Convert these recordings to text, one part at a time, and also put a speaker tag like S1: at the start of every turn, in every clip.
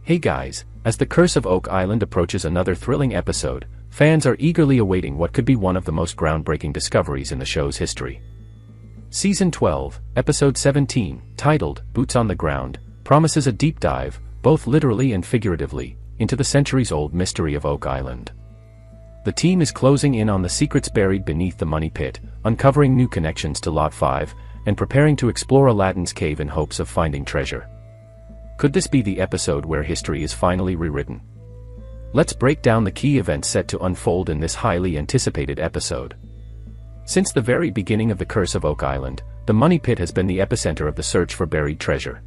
S1: Hey guys, as the Curse of Oak Island approaches another thrilling episode, fans are eagerly awaiting what could be one of the most groundbreaking discoveries in the show's history. Season 12, Episode 17, titled Boots on the Ground, promises a deep dive, both literally and figuratively, into the centuries-old mystery of Oak Island. The team is closing in on the secrets buried beneath the money pit, uncovering new connections to Lot 5, and preparing to explore Aladdin's cave in hopes of finding treasure. Could this be the episode where history is finally rewritten? Let's break down the key events set to unfold in this highly anticipated episode. Since the very beginning of the Curse of Oak Island, the money pit has been the epicenter of the search for buried treasure.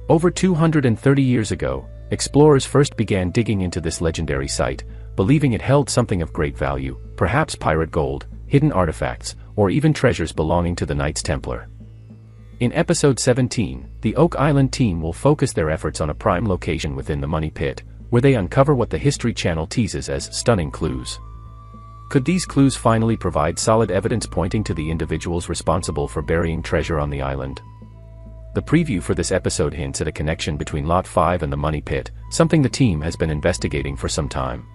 S1: Over 230 years ago, explorers first began digging into this legendary site, believing it held something of great value, perhaps pirate gold, hidden artifacts, or even treasures belonging to the Knights Templar. In Episode 17, the Oak Island team will focus their efforts on a prime location within the money pit, where they uncover what the History Channel teases as stunning clues. Could these clues finally provide solid evidence pointing to the individuals responsible for burying treasure on the island? The preview for this episode hints at a connection between Lot 5 and the money pit, something the team has been investigating for some time.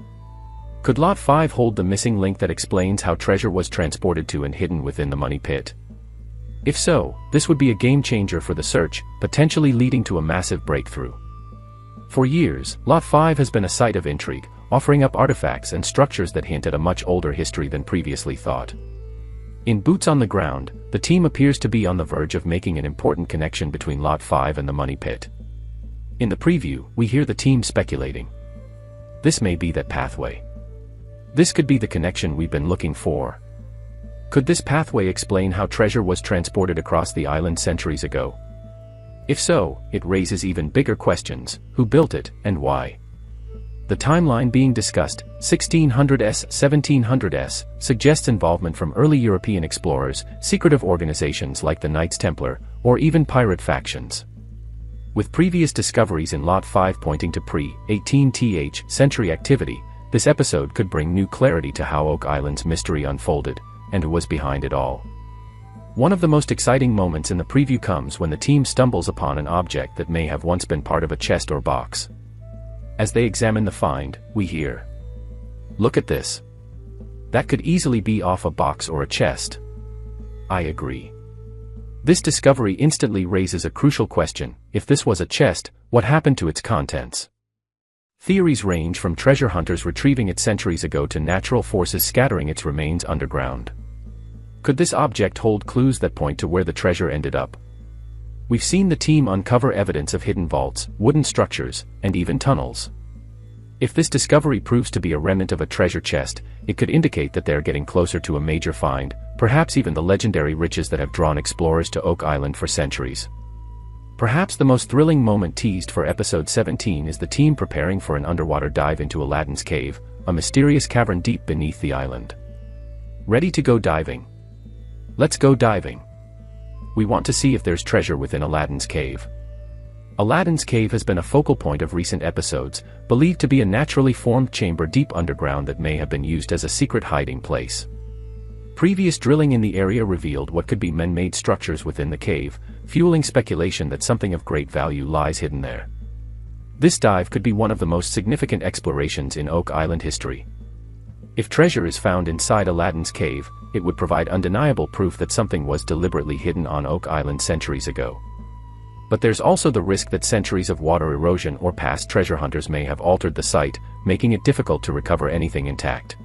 S1: Could Lot 5 hold the missing link that explains how treasure was transported to and hidden within the money pit? If so, this would be a game-changer for the search, potentially leading to a massive breakthrough. For years, Lot 5 has been a site of intrigue, offering up artifacts and structures that hint at a much older history than previously thought. In Boots on the Ground, the team appears to be on the verge of making an important connection between Lot 5 and the money pit. In the preview, we hear the team speculating. This may be that pathway. This could be the connection we've been looking for. Could this pathway explain how treasure was transported across the island centuries ago? If so, it raises even bigger questions: who built it, and why? The timeline being discussed, 1600s, 1700s, suggests involvement from early European explorers, secretive organizations like the Knights Templar, or even pirate factions. With previous discoveries in Lot 5 pointing to pre-18th century activity, this episode could bring new clarity to how Oak Island's mystery unfolded, and who was behind it all. One of the most exciting moments in the preview comes when the team stumbles upon an object that may have once been part of a chest or box. As they examine the find, we hear, "Look at this. That could easily be off a box or a chest." I agree. This discovery instantly raises a crucial question: if this was a chest, what happened to its contents? Theories range from treasure hunters retrieving it centuries ago to natural forces scattering its remains underground. Could this object hold clues that point to where the treasure ended up? We've seen the team uncover evidence of hidden vaults, wooden structures, and even tunnels. If this discovery proves to be a remnant of a treasure chest, it could indicate that they're getting closer to a major find, perhaps even the legendary riches that have drawn explorers to Oak Island for centuries. Perhaps the most thrilling moment teased for Episode 17 is the team preparing for an underwater dive into Aladdin's cave, a mysterious cavern deep beneath the island. Ready to go diving? Let's go diving. We want to see if there's treasure within Aladdin's cave. Aladdin's cave has been a focal point of recent episodes, believed to be a naturally formed chamber deep underground that may have been used as a secret hiding place. Previous drilling in the area revealed what could be man-made structures within the cave, fueling speculation that something of great value lies hidden there. This dive could be one of the most significant explorations in Oak Island history. If treasure is found inside Aladdin's cave, it would provide undeniable proof that something was deliberately hidden on Oak Island centuries ago. But there's also the risk that centuries of water erosion or past treasure hunters may have altered the site, making it difficult to recover anything intact.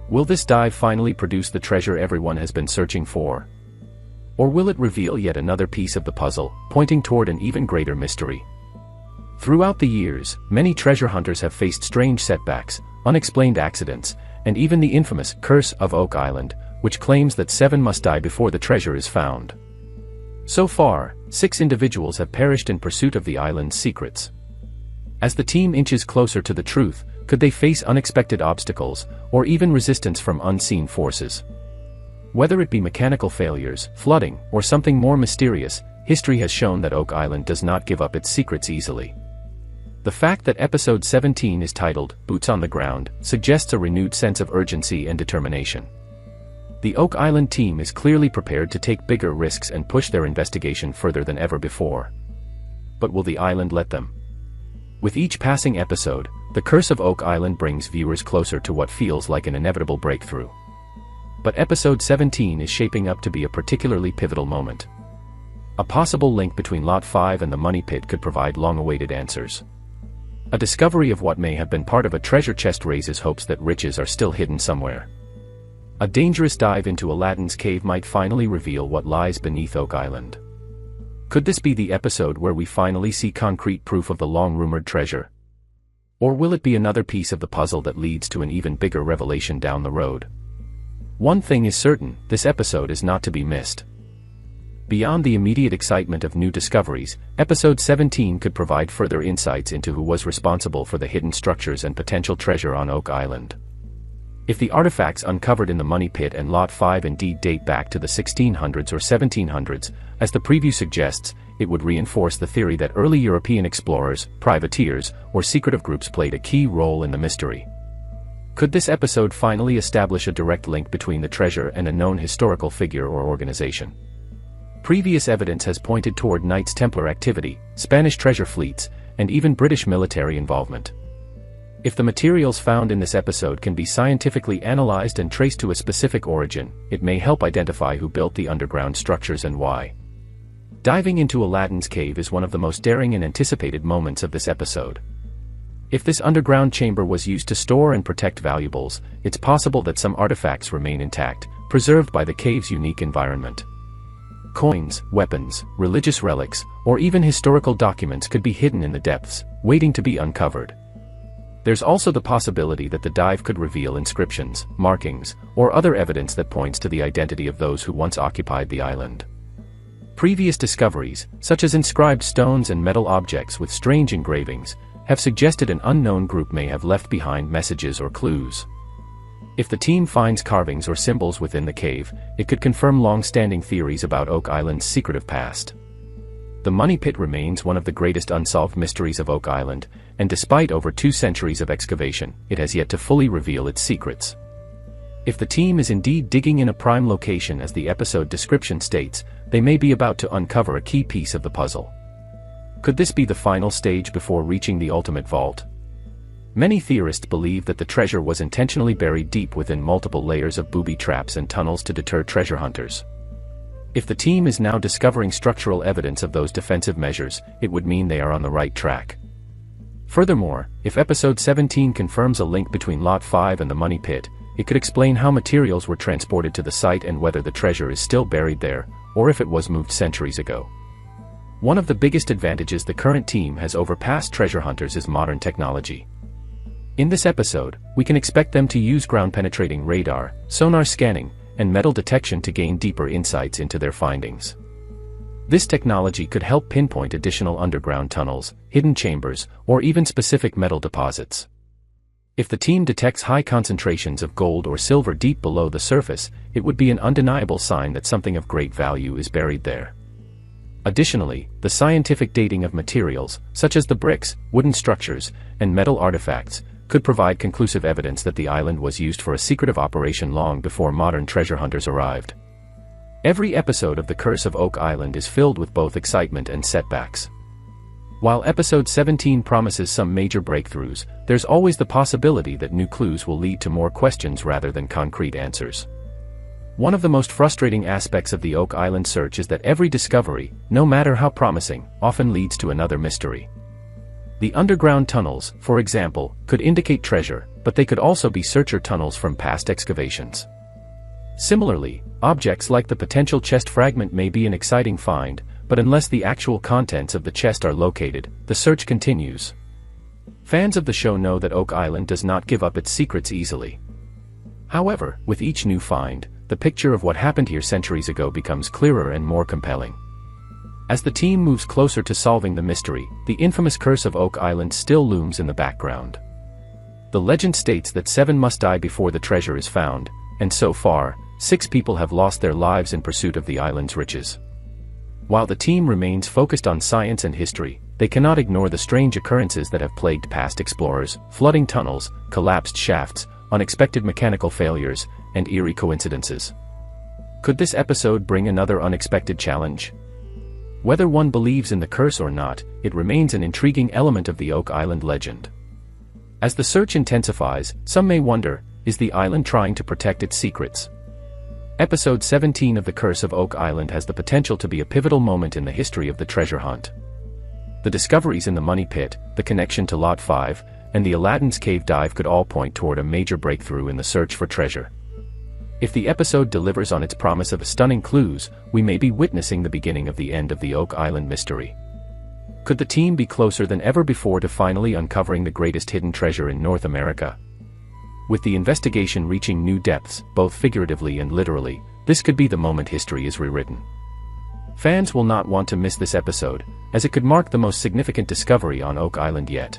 S1: Will this dive finally produce the treasure everyone has been searching for? Or will it reveal yet another piece of the puzzle, pointing toward an even greater mystery? Throughout the years, many treasure hunters have faced strange setbacks, unexplained accidents, and even the infamous Curse of Oak Island, which claims that 7 must die before the treasure is found. So far, 6 individuals have perished in pursuit of the island's secrets. As the team inches closer to the truth, could they face unexpected obstacles, or even resistance from unseen forces? Whether it be mechanical failures, flooding, or something more mysterious, history has shown that Oak Island does not give up its secrets easily. The fact that Episode 17 is titled, Boots on the Ground, suggests a renewed sense of urgency and determination. The Oak Island team is clearly prepared to take bigger risks and push their investigation further than ever before. But will the island let them? With each passing episode, The Curse of Oak Island brings viewers closer to what feels like an inevitable breakthrough. But episode 17 is shaping up to be a particularly pivotal moment. A possible link between Lot 5 and the Money Pit could provide long-awaited answers. A discovery of what may have been part of a treasure chest raises hopes that riches are still hidden somewhere. A dangerous dive into Aladdin's cave might finally reveal what lies beneath Oak Island. Could this be the episode where we finally see concrete proof of the long-rumored treasure? Or will it be another piece of the puzzle that leads to an even bigger revelation down the road? One thing is certain, this episode is not to be missed. Beyond the immediate excitement of new discoveries, episode 17 could provide further insights into who was responsible for the hidden structures and potential treasure on Oak Island. If the artifacts uncovered in the Money Pit and Lot 5 indeed date back to the 1600s or 1700s, as the preview suggests, it would reinforce the theory that early European explorers, privateers, or secretive groups played a key role in the mystery. Could this episode finally establish a direct link between the treasure and a known historical figure or organization? Previous evidence has pointed toward Knights Templar activity, Spanish treasure fleets, and even British military involvement. If the materials found in this episode can be scientifically analyzed and traced to a specific origin, it may help identify who built the underground structures and why. Diving into Aladdin's cave is one of the most daring and anticipated moments of this episode. If this underground chamber was used to store and protect valuables, it's possible that some artifacts remain intact, preserved by the cave's unique environment. Coins, weapons, religious relics, or even historical documents could be hidden in the depths, waiting to be uncovered. There's also the possibility that the dive could reveal inscriptions, markings, or other evidence that points to the identity of those who once occupied the island. Previous discoveries, such as inscribed stones and metal objects with strange engravings, have suggested an unknown group may have left behind messages or clues. If the team finds carvings or symbols within the cave, it could confirm long-standing theories about Oak Island's secretive past. The Money Pit remains one of the greatest unsolved mysteries of Oak Island, and despite over 2 centuries of excavation, it has yet to fully reveal its secrets. If the team is indeed digging in a prime location as the episode description states, they may be about to uncover a key piece of the puzzle. Could this be the final stage before reaching the ultimate vault? Many theorists believe that the treasure was intentionally buried deep within multiple layers of booby traps and tunnels to deter treasure hunters. If the team is now discovering structural evidence of those defensive measures, it would mean they are on the right track. Furthermore, if episode 17 confirms a link between Lot 5 and the Money Pit, it could explain how materials were transported to the site and whether the treasure is still buried there, or if it was moved centuries ago. One of the biggest advantages the current team has over past treasure hunters is modern technology. In this episode, we can expect them to use ground-penetrating radar, sonar scanning, and metal detection to gain deeper insights into their findings. This technology could help pinpoint additional underground tunnels, hidden chambers, or even specific metal deposits. If the team detects high concentrations of gold or silver deep below the surface, it would be an undeniable sign that something of great value is buried there. Additionally, the scientific dating of materials, such as the bricks, wooden structures, and metal artifacts, could provide conclusive evidence that the island was used for a secretive operation long before modern treasure hunters arrived. Every episode of The Curse of Oak Island is filled with both excitement and setbacks. While episode 17 promises some major breakthroughs, there's always the possibility that new clues will lead to more questions rather than concrete answers. One of the most frustrating aspects of the Oak Island search is that every discovery, no matter how promising, often leads to another mystery. The underground tunnels, for example, could indicate treasure, but they could also be searcher tunnels from past excavations. Similarly, objects like the potential chest fragment may be an exciting find, but unless the actual contents of the chest are located, the search continues. Fans of the show know that Oak Island does not give up its secrets easily. However, with each new find, the picture of what happened here centuries ago becomes clearer and more compelling. As the team moves closer to solving the mystery, the infamous Curse of Oak Island still looms in the background. The legend states that 7 must die before the treasure is found, and so far, 6 people have lost their lives in pursuit of the island's riches. While the team remains focused on science and history, they cannot ignore the strange occurrences that have plagued past explorers: flooding tunnels, collapsed shafts, unexpected mechanical failures, and eerie coincidences. Could this episode bring another unexpected challenge? Whether one believes in the curse or not, it remains an intriguing element of the Oak Island legend. As the search intensifies, some may wonder, is the island trying to protect its secrets? Episode 17 of The Curse of Oak Island has the potential to be a pivotal moment in the history of the treasure hunt. The discoveries in the Money Pit, the connection to Lot 5, and the Aladdin's cave dive could all point toward a major breakthrough in the search for treasure. If the episode delivers on its promise of stunning clues, we may be witnessing the beginning of the end of the Oak Island mystery. Could the team be closer than ever before to finally uncovering the greatest hidden treasure in North America? With the investigation reaching new depths, both figuratively and literally, this could be the moment history is rewritten. Fans will not want to miss this episode, as it could mark the most significant discovery on Oak Island yet.